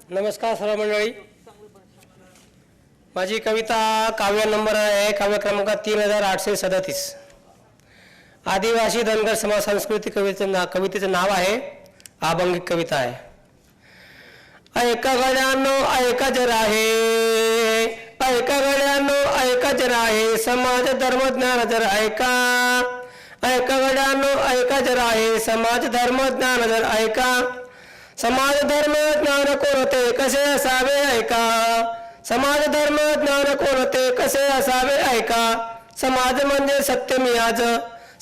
नमस्कार सर्व मंडळी. माझी कविता काव्य नंबर आहे काव्य क्रमांक 3837. आदिवासी धनगर समाज संस्कृती कवितेचं नाव आहे. अभंगिक कविता आहे. ऐका गड्यांनो ऐका जरा आहे, ऐका गड्यांनो ऐका जरा आहे, समाज धर्म ज्ञान जरा ऐका. ऐका गड्यांनो ऐका जरा आहे, समाज धर्म ज्ञान जरा ऐका. समाज धर्म ज्ञान कोणते कसे असावे ऐका. समाज धर्म ज्ञान कोणते कसे असावे ऐका. समाज म्हणजे सत्य मी आज,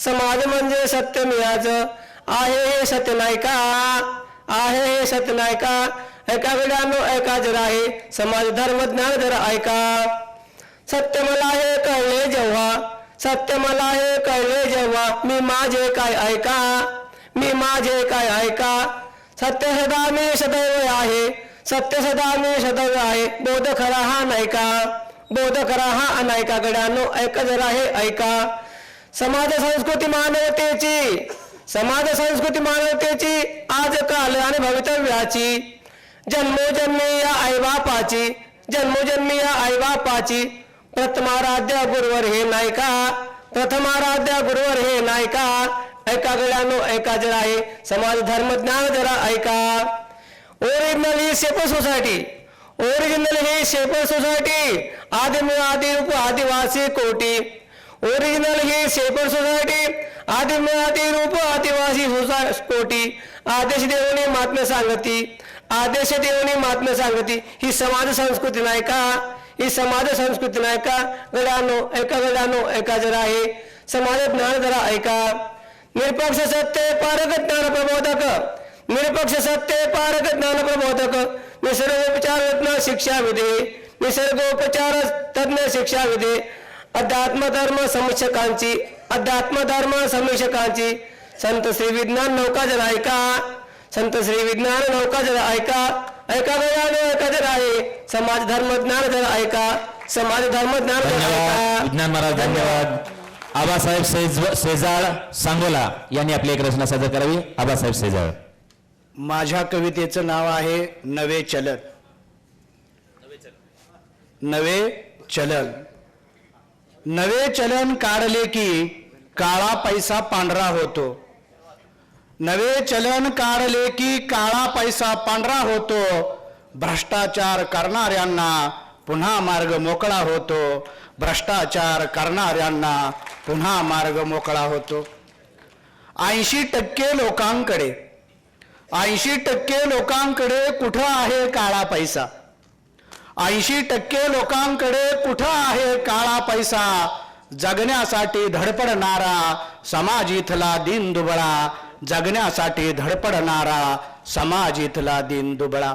समाज म्हणजे सत्य मी आज, आहे हे सत्य नाही का, आहे हे सत्य नाही का. ऐका गड्यांनो ऐका जरा आहे, समाज धर्म ज्ञान जरा ऐका. सत्य मला हे कळले जेव्हा, सत्य मला हे कळले जेव्हा, मी माझे काय ऐका, मी माझे काय ऐका. सत्य सदा मी सदैव आहे, सत्य सदा मी सदैव आहे, बोध खरा हा नाही का, बोध खरा हा नाही का. गड्यांनो ऐका जरा हे ऐका. समाज संस्कृती मानवतेची, समाज संस्कृती मानवतेची, आज काल आणि भवितव्याची, जन्मोजन्मी या आईबापाची, जन्मोजन्मी या आईबापाची. प्रथमाराध्य गुरुवर हे नाही का, प्रथमाराध्य गुरुवर हे नाही का. ऐका गड्यांनो ऐका जरा आहे, समाज धर्म ज्ञान जरा ऐका. ओरिजिनल ही शेपर सोसायटी, ओरिजिनल ही शेपर सोसायटी, आदिमुळादी रूप आदिवासी कोटी. ओरिजिनल ही शेपर सोसायटी, आदिमुळादी रूप आदिवासी कोटी. आदेश देऊनी महात्म्य सांगती, आदेश देऊनी महात्म्य सांगती. ही समाज संस्कृती नाही का, ही समाज संस्कृती नाही का. गड्यांनो ऐका, गड्यांनो ऐका जरा आहे, समाज ज्ञान जरा ऐका. निरपक्ष सत्य पारक ज्ञान प्रबोधक, निरपक्ष सत्य पारक ज्ञान प्रबोधक, निसर्गोपचार रत्न शिक्षा विधे, निसर्गोपचार तज्ञ शिक्षा विधे. अध्यात्म धर्म समीक्षकांची, अध्यात्म धर्म समीक्षकांची. संत श्री विज्ञान नौका जरा ऐका, संत श्री विज्ञान नौका जरा ऐका. ऐका गड्यांनो ऐका जरा आहे, समाज धर्म ज्ञान जरा ऐका, समाज धर्म ज्ञान जरा ऐका. विज्ञान महाराज धन्यवाद. आबासाहेब शेजाळ सांगोला यांनी आपली एक रचना सादर करावी. आबासाहेब शेजाळ. माझ्या कवितेचं नाव आहे नवे चलन. नवे चलन. नवे चलन काढले की काळा पैसा पांढरा होतो. नवे चलन काढले की काळा पैसा पांढरा होतो. भ्रष्टाचार करणाऱ्यांना पुन्हा मार्ग मोकळा होतो. भ्रष्टाचार करणाऱ्यांना पुन्हा मार्ग मोकळा होतो. 80% लोकांकडे, 80% लोकांकडे कुठं आहे काळा पैसा. 80% लोकांकडे कुठं आहे काळा पैसा. जगण्यासाठी धडपडणारा समाज इथला दीन दुबळा, जगण्यासाठी धडपडणारा समाज इथला दीन दुबळा.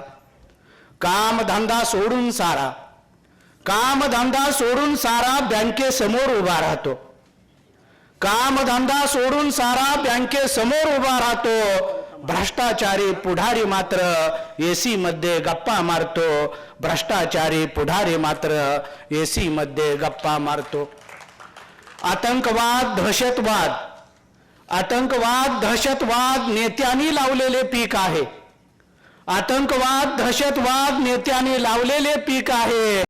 कामधंदा सोडून सारा, कामधंदा सोडून सारा बँकेसमोर उभा राहतो. कामधंदा सोडून सारा बँकेसमोर उभा राहतो. भ्रष्टाचारी पुढारी मात्र एसी मध्ये गप्पा मारतो. भ्रष्टाचारी पुढारी मात्र एसी मध्ये गप्पा मारतो. आतंकवाद दहशतवाद, आतंकवाद दहशतवाद नेत्यांनी लावलेले पीक आहे. आतंकवाद दहशतवाद नेत्यांनी लावलेले पीक आहे.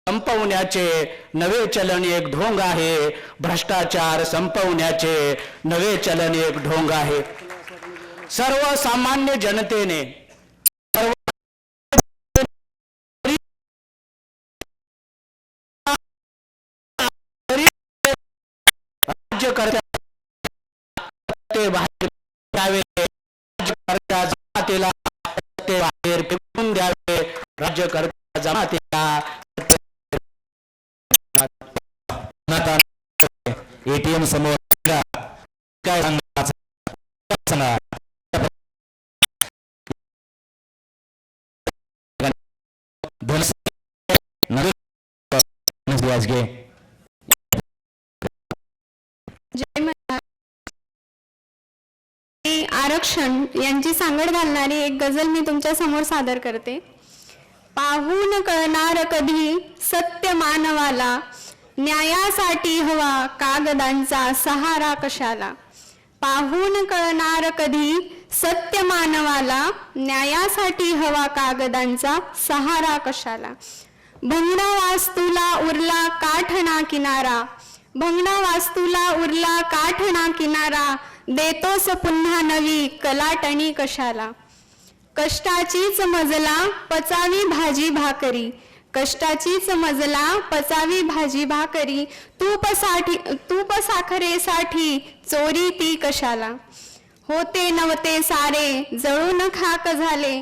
संपवण्याचे नवे चलन एक ढोंग आहे. भ्रष्टाचार संपवण्याचे नवे चलन एक ढोंग आहे. सर्वसामान्य जनतेने, राज्यकर्ते बाहेर द्यावे, राज्यकर्त्या जमातीला ते बाहेर फेकून द्यावे. राज्यकर्त्या जमातीला एटीएम समोर काय आरक्षण यांची सांगड घालणारी एक गझल मी तुमच्या समोर सादर करते. पाहून कळणार कधी सत्य मानवाला, न्यायासाठी हवा कागदांचा सहारा कशाला. पाहून कळणार कधी सत्य मानवाला न्यायासाठी हवा कागदांचा सहारा कशाला. भंगडा वास्तूला उरला काठना किनारा, भंगडा वास्तूला उरला काठना किनारा, देतोस पुन्हा नवी कलाटणी कशाला. कष्टाचीच मजला पचावी भाजी भाकरी, कष्टाचीच मजला पचावी भाजी भाकरी, तूप साखरेसाठी चोरी ती कशाला. होते नवते सारे जळून खाक झाले,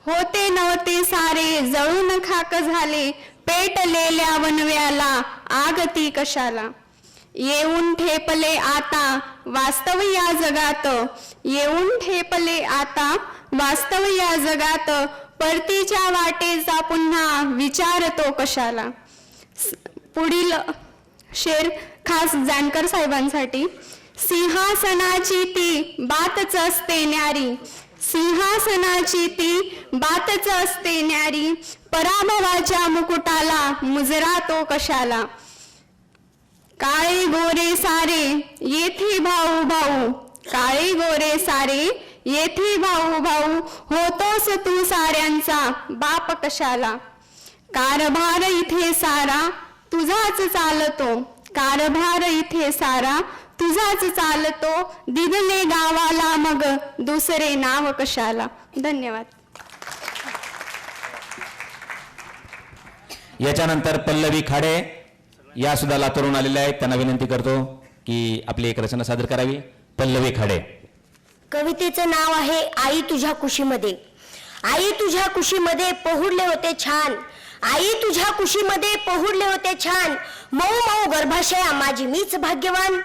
होते नवते सारे जळून खाक झाले, पेटलेल्या वनव्याला आग ती कशाला. येऊन ठेपले आता वास्तव या जगात, येऊन ठेपले आता वास्तव या जगात, परतीच्या वाटेचा पुन्हा विचारतो कशाला. पुढील शेर खास जानकर साहेबांसाठी. सिंहासनाची ती बातच असते न्यारी, सिंहासनाची ती बातच असते न्यारी, पराभवाच्या मुकुटाला मुजरा तो कशाला. काळे गोरे सारे येथे भाऊ भाऊ, काळे गोरे सारे येथे भाऊ भाऊ, होतोस तू साऱ्यांचा बाप कशाला. कारभार इथे सारा तुझाच चालतो, कारभार इथे सारा तुझाच चालतो, दिदले गावाला मग दुसरे नाव कशाला. धन्यवाद. याच्यानंतर पल्लवी खाडे या सुद्धा लातूरून आलेल्या आहेत. त्यांना विनंती करतो की आपली एक रचना सादर करावी. पल्लवी खाडे. कवितेचं नाव आहे आई तुझ्या कुशीमध्ये. आई तुझ्या कुशीमध्ये पोहुडले होते छान, आई तुझ्या कुशीमध्ये पोहुडले होते छान, मऊ मऊ गर्भाशया माझी मीच भाग्यवान.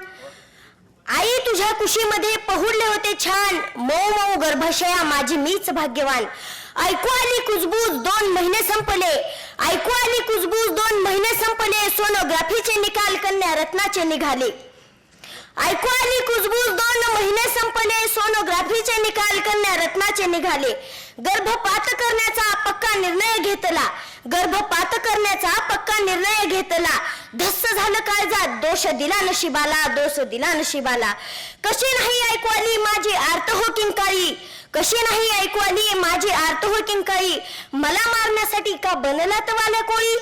आई तुझ्या कुशीमध्ये पोहुडले होते छान, मऊ मऊ गर्भाशया माझी मीच भाग्यवान. ऐकू आली कुजबूज 2 महिने संपले, ऐकू आली कुजबूज 2 महिने संपले, सोनोग्राफीचे निकाल कन्या रत्नाचे निघाले. ऐकू आली कुजबूज 2 महिने संपले, सोनोग्राफीचे निकाल कन्या रत्नाचे निघाले. गर्भपात करण्याचा पक्का निर्णय घेतला, गर्भपात करण्याचा पक्का निर्णय घेतला. धस्स झालं काळजात, दोष दिला नशिबाला, दोष दिला नशिबाला. कशी नाही ऐकू आली माझी आर्त हो किंकाळी, कशी नाही ऐकू आली माझी आर्त हो किंकाळी, मला मारण्यासाठी का बनलात वाल्या कोळी.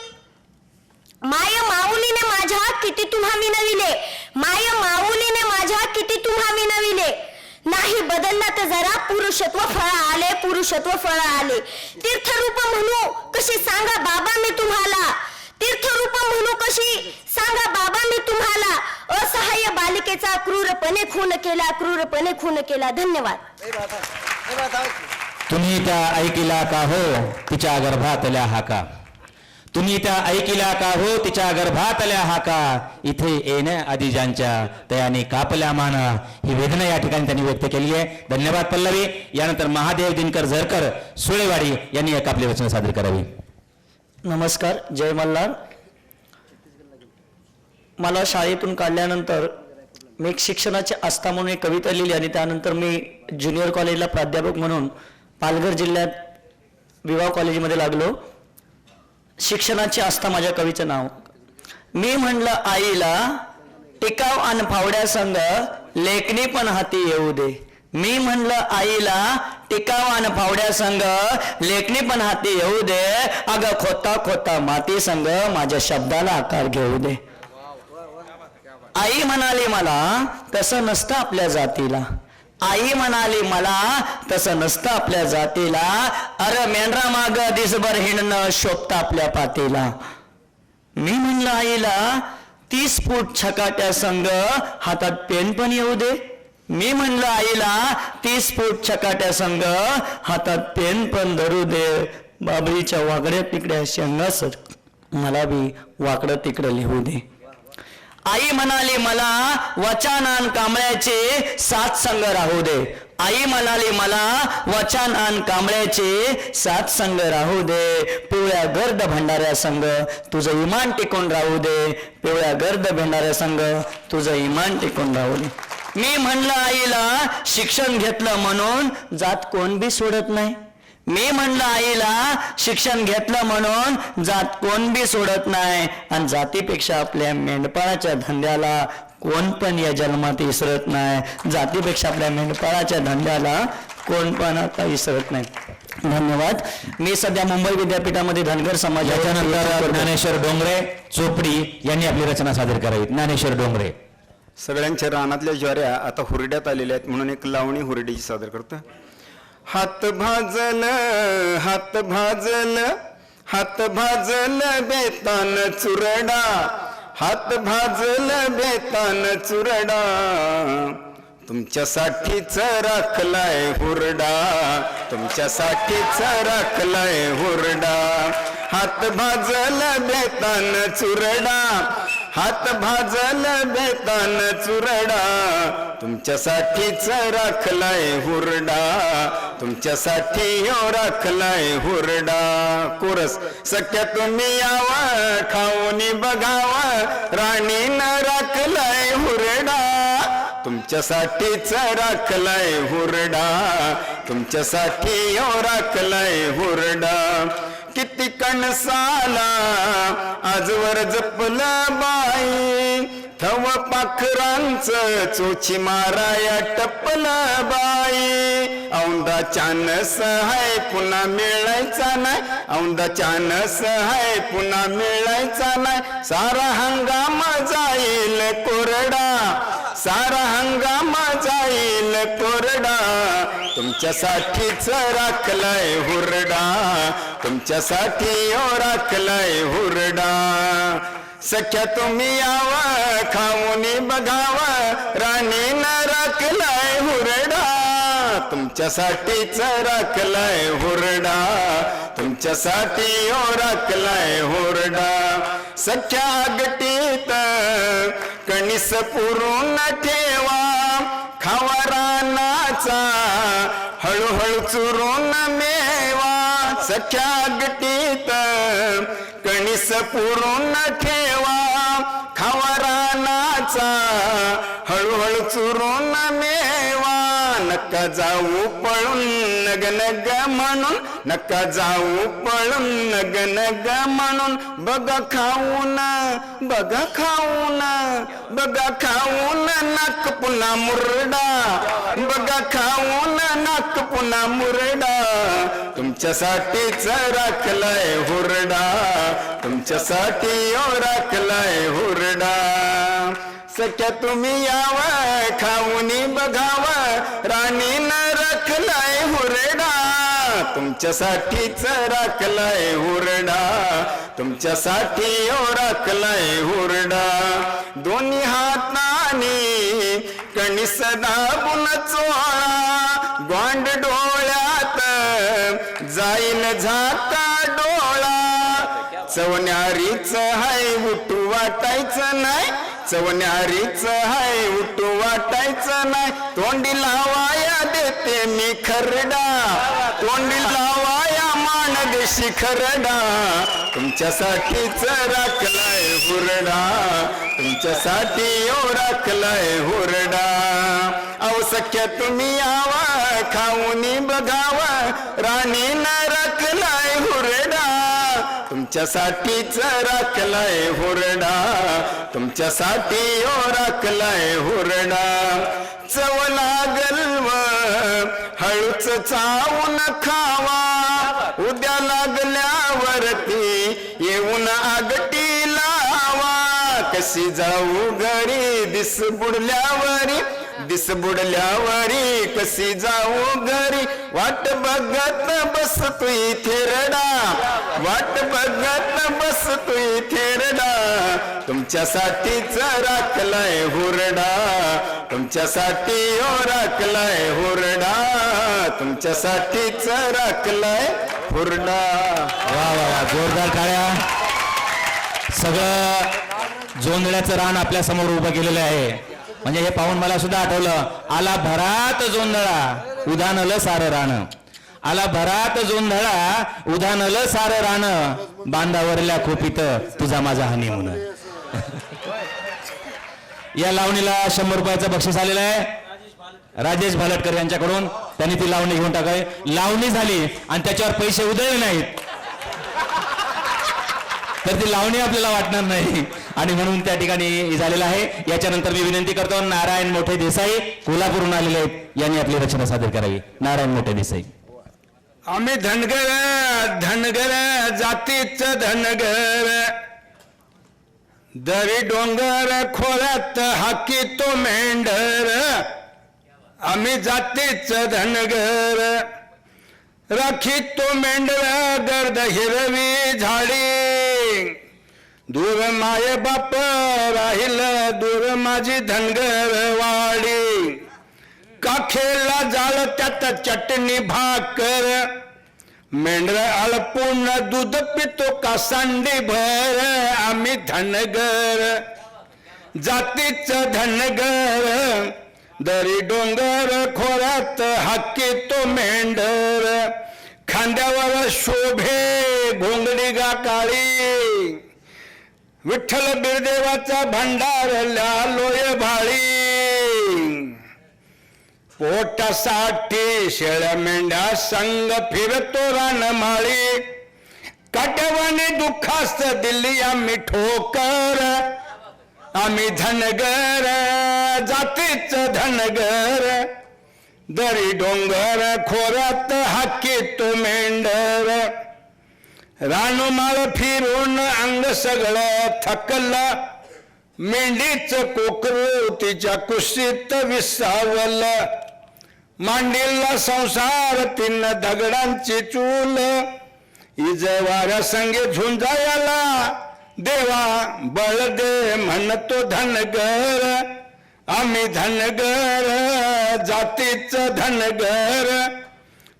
माय माऊलीने माझ्या किती तुम्हा विनविले, माय माऊलीने माझ्या किती तुम्हा विनविले. नाही बदलला तर जरा पुरुषत्व फळ आले, पुरुषत्व फळ आले. तीर्थरूप म्हणू कशी सांगा बाबा मी तुम्हाला, तीर्थरूप म्हणू कशी सांगा बाबा मी तुम्हाला. असहाय्य बालिकेचा क्रूरपणे खून केला, क्रूरपणे खून केला. धन्यवाद. तुम्ही त्या ऐकिला का हो तिच्या गर्भातल्या हाका, तुम्ही त्या ऐकिला का हो तिच्या गर्भातल्या हाका, इथे येण्याआधी ज्यांच्या तयाने कापल्या माना. ही वेदना या ठिकाणी त्यांनी व्यक्त केली आहे. धन्यवाद पल्लवी. यानंतर महादेव दिनकर झरकर सुळेवाडी यांनी एक आपली रचना सादर करावी. नमस्कार, जय मल्हार. मला शाळेतून काढल्यानंतर मी एक शिक्षणाची आस्था म्हणून एक कविता लिहिली आणि त्यानंतर मी ज्युनियर कॉलेजला प्राध्यापक म्हणून पालघर जिल्ह्यात विवाह कॉलेजमध्ये लागलो. शिक्षणाची आस्था माझ्या कवीचं नाव. मी म्हणलं आईला टिकाव आणि फावड्या संग लेखणी पण हाती येऊ दे. मी म्हणलं आईला टिकाव आणि फावड्या संग लेखणी पण हाती येऊ दे. अगं खोता खोता माती संग माझ्या शब्दाला आकार घेऊ दे. आई म्हणाली मला तसं नसतं आपल्या जातीला, आई म्हणाली मला तसं नसतं आपल्या जातीला. अरे मेंढरा माग दिसभर हिंडणं शोभतं आपल्या पातीला. मी म्हणलं आईला 30 फूट छकाट्या संग हातात पेन पण येऊ दे. मी म्हणलं आईला 30 फूट छकाट्या संग हातात पेन पण धरू दे. बाबळीच्या वाकड्या तिकड्या शेंगासर मला बी वाकडं तिकडं लिहू दे. आई म्हणाली मला वचान आण कांबळ्याचे सात संग राहू दे. आई म्हणाली मला वचान आण कांबळ्याचे सात संग राहू दे. पिवळ्या गर्द भंडाऱ्या संग तुझं इमान टिकून राहू दे. पिवळ्या गर्द भंडाऱ्या संग तुझं इमान टिकून राहू दे. मी म्हणलं आईला शिक्षण घेतलं म्हणून जात कोण बी सोडत नाही. मी म्हणलं आईला शिक्षण घेतलं म्हणून जात कोण बी सोडत नाही. आणि जातीपेक्षा आपल्या मेंढपाळाच्या धंद्याला कोण पण या जन्मात विसरत नाही. जातीपेक्षा आपल्या मेंढपाळाच्या धंद्याला कोण पण आता विसरत नाही. धन्यवाद. मी सध्या मुंबई विद्यापीठामध्ये धनगर समाजाच्या याच्यानंतर ज्ञानेश्वर डोंगरे चोपडी यांनी आपली रचना सादर करावी. ज्ञानेश्वर डोंगरे. सगळ्यांच्या रानातल्या ज्वाऱ्या आता हुरड्यात आलेल्या आहेत म्हणून एक लावणी हुरड्याची सादर करतो. हात भाजल हात भाजल हात भाजल बेतान चुरडा, हात भाजल बेतान चुरडा, तुमच्यासाठीच राखलाय हुरडा, तुमच्यासाठीच राखलाय हुरडा. हात भाजल बेतान चुरडा, हात भाजल बेतान चुरडा, तुमच्यासाठीच राखलाय हुरडा, तुमच्यासाठी हो राखलाय हुरडा. कोरस. सख्या तुम्ही यावा खाऊनी बघावा, राणीनं राखलाय हुरडा, तुमच्यासाठीच राखलाय हुरडा, तुमच्यासाठी हो राखलाय हुरडा. किती कणसाला आजवर जपलं बाई, थव पाखरांचं चोची माराया टपलं बाई. औंधा चानस हाय पुन्हा मिळायचा नाही, औंधा चानस हाय पुन्हा मिळायचा नाही. सारा हंगाम जाईल कोरडा, सारा हंगाम जाईल कोरडा, तुमच्यासाठीच राखलाय हुरडा, तुमच्यासाठी हो राखलाय हुरडा. सख्या तुम्ही यावा खाऊनी बघावा, राणीनं राखलाय हुरडा, तुमच्यासाठीच राखलाय हुरडा, तुमच्यासाठी हो राखलाय हुरडा. सख्या गटीत कणीस पुरून ठेवा, खावा रानाचा हळूहळू चुरून मेवा. सख्या गटीत कणीस पुरून ठेवा, खावा रानाचा हळूहळू चुरून मेवा. नका जाऊ पळून नग नग म्हणून, नका जाऊ पळून नग नग म्हणून. बघा खाऊन बघा खाऊन बघा खाऊन नाक पुन्हा मुरडा, बघा खाऊन नाक पुन्हा मुरडा, तुमच्यासाठीच राखलाय हुरडा, तुमच्यासाठी हो राखलाय हुरडा. सख्या तुम्ही यावा खाऊनी बघावा, राणीनं राखलाय हुरडा, तुमच्यासाठीच राखलाय हुरडा, तुमच्यासाठी हो राखलाय हुरडा. दोन्ही हाताने कणीस दाबून चोळा, ग्वांड डोळ्यात जाईल झाका डोळा. चवण्यारीच हाय उठू वाटायचं नाही, चवण्यारीच हाय उठू वाटायचं नाही. तोंडी लावाया देते मी खरडा, तोंडी लावाया मान देशी खरडा, तुमच्यासाठीच राखलाय हुरडा, तुमच्यासाठी हो राखलाय हुरडा. अहो सख्या तुम्ही यावा खाऊनी बघावा, राणीनं राखलाय हुरडा, तुमच्यासाठीच राखलाय हुरडा, तुमच्यासाठी हो राखलाय हुरडा. चव लागल व हळूच चावून खावा, उद्या लागल्यावरती येऊन आगटी लावा. कशी जाऊ घरी दिस बुडल्यावरी, दिस बुडल्यावरी कशी जाऊ घरी. वाट बघत बसतोय थेरडा, वाट बघत बसतोय थेरडा, तुमच्यासाठीच राखलाय हुरडा, तुमच्यासाठी हो राखलाय हुरडा, तुमच्यासाठीच राखलाय हुरडा. वा वा वा, जोरदार टाळ्या. सगळं जोंधळ्याचं रान आपल्या समोर उभं केलेलं आहे. म्हणजे हे पाहून मला सुद्धा आठवलं, आला भरात जोंधळा उधानलं सारं रान, आला भरात जोंधळा उधानलं सारं रान, बांधावरल्या खोपीत तुझा माझा हनीमून. या लावणीला 100 रुपयाचं बक्षीस आलेलं आहे राजेश भालटकर यांच्याकडून. त्यांनी ती लावणी घेऊन टाकावी. लावणी झाली आणि त्याच्यावर पैसे उधळले नाहीत तर ती लावणी आपल्याला वाटणार नाही. आणि म्हणून त्या ठिकाणी झालेला आहे. याच्यानंतर मी विनंती करतो नारायण मोठे देसाई कोल्हापूरहून आलेले आहेत, यांनी आपली रचना सादर करावी. नारायण मोठे देसाई. आम्ही धनगर धनगर जातीच धनगर, दरी डोंगर खोऱ्यात हाकी तो मेंढर. आम्ही जातीच धनगर, राखी तो मेंढर गर्द हिरवी झाडी. दूर माय बाप राहिल दूर माझी धनगर वाडी. काखेला जाळ त्यात चटणी भाकर, मेंढर अळपून दूध पितो कासांडी भर. आम्ही धनगर जातीच धनगर, दरी डोंगर खोऱ्यात हाकी तो मेंढर. खांद्यावर शोभे घोंगडी गा काळी, विठ्ठल बिरदेवाचा भंडार लोय भाळी. पोटासाठी शेळ्या मेंढ्या संग फिरतो रानमाळी. काट्यावाने दुःखास्त दिल्ली आम्ही ठोकर. आम्ही धनगर जातीच धनगर, दरी डोंगर खोऱ्यात हाकी तो मेंढर. रानमाळ फिरून अंग सगळं थकलं, मेंढीच कोकरू तिच्या कुशीत विसावलं. मांडीला संसार तीन दगडांची चूल, इज वाऱ्या संगे झुंजायला देवा बळ दे म्हणतो धनगर. आम्ही धनगर जातीच धनगर,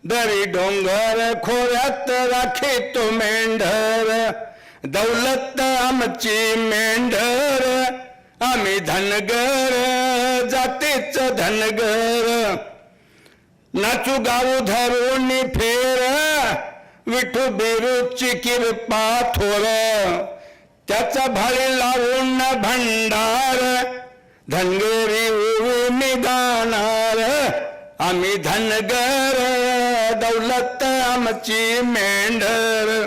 दरी डोंगर खोऱ्यात राखी तो मेंढर. दौलत आमची मेंढर, आम्ही धनगर जातीच धनगर. नाचू गाऊ धरून फेर, विठू बिरूची किरपा थोर. त्याचा भाळी लावून भंडार, धनगरी उभी गाणार. आम्ही धनगर दौलत आमची मेंढर.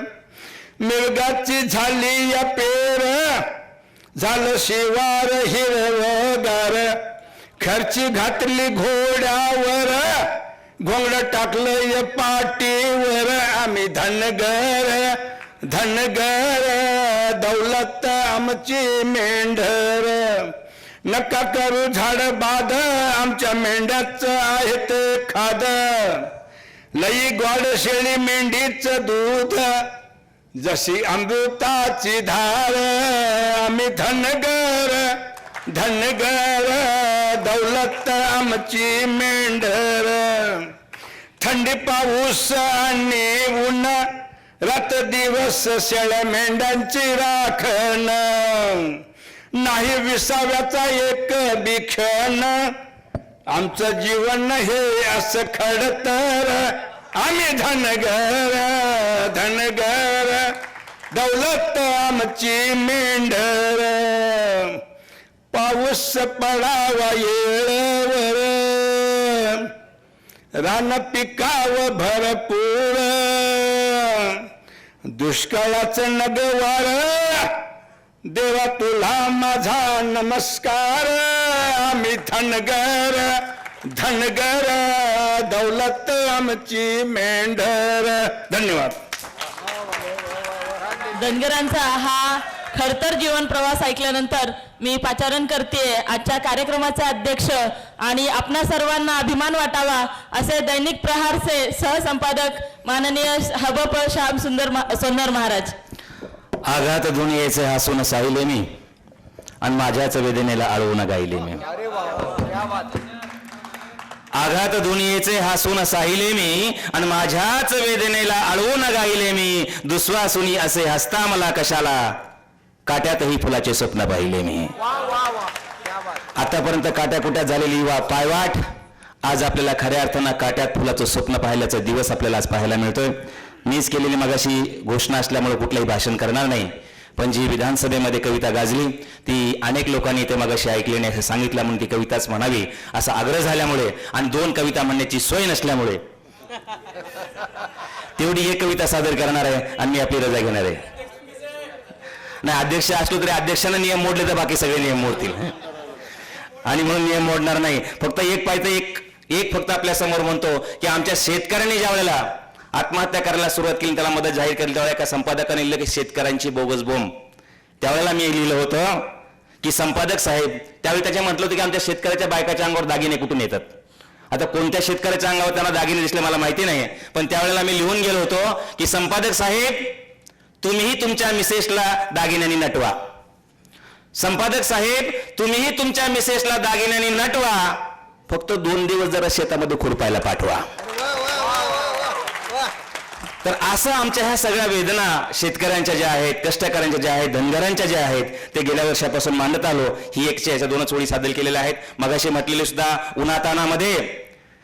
मिरगाची झाली या पेर, झालं शिवार हिरवगार. खर्ची घातली घोड्यावर, घोंगड टाकलं या पाठीवर. आम्ही धनगर धनगर दौलत आमची मेंढर. नका करू झाड बाध, आमच्या मेंढ्याच आहे ते खाद. लई गोड शेळी मेंढीच दूध, जशी अमृताची धार. आम्ही धनगर धनगर दौलत आमची मेंढर. थंडी पाऊस आणि ऊन, रात दिवस शेळ्या मेंढ्यांची राखण. नाही विसाव्याचा एक बिखण, आमचं जीवन हे असं खडतर. आम्ही धनगर धनगर दौलत आमची मेंढर. पाऊस पडावा येळवर, रान पिकाव भरपूर. दुष्काळाचं नगवार, देवा तुला माझा नमस्कार. आम्ही धनगर धनगर दौलत आमची मेंढर. धन्यवाद. धनगरांचा हा खडतर जीवन प्रवास ऐकल्यानंतर मी पाचारण करते आजच्या कार्यक्रमाचे अध्यक्ष आणि आपणा सर्वांना अभिमान वाटावा असे दैनिक प्रहारचे सहसंपादक माननीय हबप श्याम सोन्नर महाराज. आघात दुनियेचे हसून साहिले मी, आणि माझ्याच वेदनेला आळवून गायले मी. आघात दुनियेचे हसून साहिले मी, आणि माझ्याच वेदनेला आळवून गायले मी. दुस्वासुनी असे हसता मला कशाला, काट्यातही फुलाचे स्वप्न पाहिले मी. आतापर्यंत काट्या कुट्यात झालेली पायवाट, आज आपल्याला खऱ्या अर्थानं काट्यात फुलाचं स्वप्न पाहिल्याचा दिवस आपल्याला आज पाहायला मिळतोय. मीच केलेली मगाशी घोषणा असल्यामुळे कुठलंही भाषण करणार नाही, पण जी विधानसभेमध्ये कविता गाजली ती अनेक लोकांनी ते मगाशी ऐकले नाही असं सांगितलं, म्हणून ती कविताच म्हणावी असा आग्रह झाल्यामुळे आणि 2 कविता म्हणण्याची सोय नसल्यामुळे तेवढी एक कविता सादर करणार आहे आणि मी आपली रजा घेणार आहे. नाही, अध्यक्ष असलो तरी अध्यक्षानं नियम मोडले तर बाकी सगळे नियम मोडतील. आणि म्हणून नियम मोडणार नाही. फक्त एक पाहिजे एक फक्त आपल्या समोर म्हणतो की आमच्या शेतकऱ्यांनी ज्या वेळेला आत्महत्या करायला सुरुवात केली, त्याला मदत जाहीर केली, त्यावेळेला एका संपादकाने लिहिलं की शेतकऱ्यांची बोगस बोंब. त्यावेळेला मी लिहिलं होतं की संपादक साहेब, त्यावेळी त्याच्या म्हटलं होतं की आमच्या शेतकऱ्याच्या बायकाच्या अंगावर दागिने कुठून येतात. आता कोणत्या शेतकऱ्याच्या अंगावर त्यांना दागिने दिसले मला माहिती नाही, पण त्यावेळेला मी लिहून गेलो होतो की संपादक साहेब, तुम्हीही तुमच्या मिसेसला दागिन्यांनी नटवा. संपादक साहेब, तुम्हीही तुमच्या मिसेसला दागिन्यांनी नटवा, फक्त 2 दिवस जरा शेतामध्ये खुरपायला पाठवा. तर असं आमच्या ह्या सगळ्या वेदना शेतकऱ्यांच्या ज्या आहेत, कष्टकऱ्यांच्या ज्या आहेत, धनगरांच्या ज्या आहेत, ते गेल्या वर्षापासून मांडत आलो. ही एकच्या याच्या 2च ओळी सादर केलेल्या आहेत. मगाशी म्हटलेली सुद्धा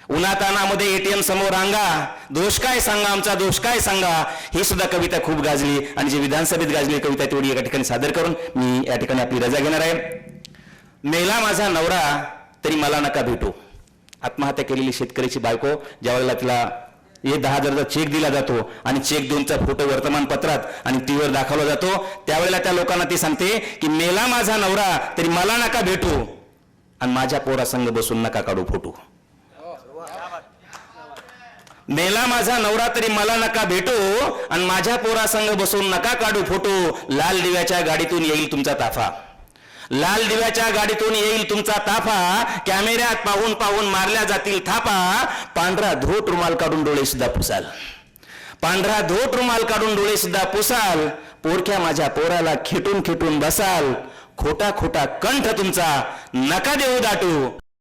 उन्हातानामध्ये ATM समोर रांगा, दोष काय सांगा आमचा, दोष काय सांगा, ही सुद्धा कविता खूप गाजली. आणि जी विधानसभेत गाजली कविता तेवढी एका ठिकाणी सादर करून मी या ठिकाणी आपली रजा घेणार आहे. मेला माझा नवरा तरी मला नका भेटू. आत्महत्या केलेली शेतकऱ्याची बायको ज्यावेळेला तिला 10,000चा चेक दिला जातो आणि चेक देऊनचा फोटो वर्तमानपत्रात आणि टीव्हीवर दाखवला जातो, त्यावेळेला त्या लोकांना ती सांगते की मेला माझा नवरा तरी मला नका भेटू आणि माझ्या पोरासंग बसून नका काढू फोटो. मेला माझा नवरा तरी मला नका भेटू आणि माझ्या पोरासंग बसून नका काढू फोटो. लाल दिव्याच्या गाडीतून येईल तुमचा ताफा, लाल दिव्याच्या गाडीतून येईल तुमचा ताफा, कॅमेऱ्यात पाहून पाहून मारल्या जातील थापा. पांढरा धोट रुमाल काढून डोळे सुद्धा पुसाल, पांढरा धोट रुमाल काढून डोळे सुद्धा पुसाल. पोरक्या माझ्या पोराला खेटून खेटून बसाल. खोटा खोटा कंठ तुमचा नका देऊ दाटू.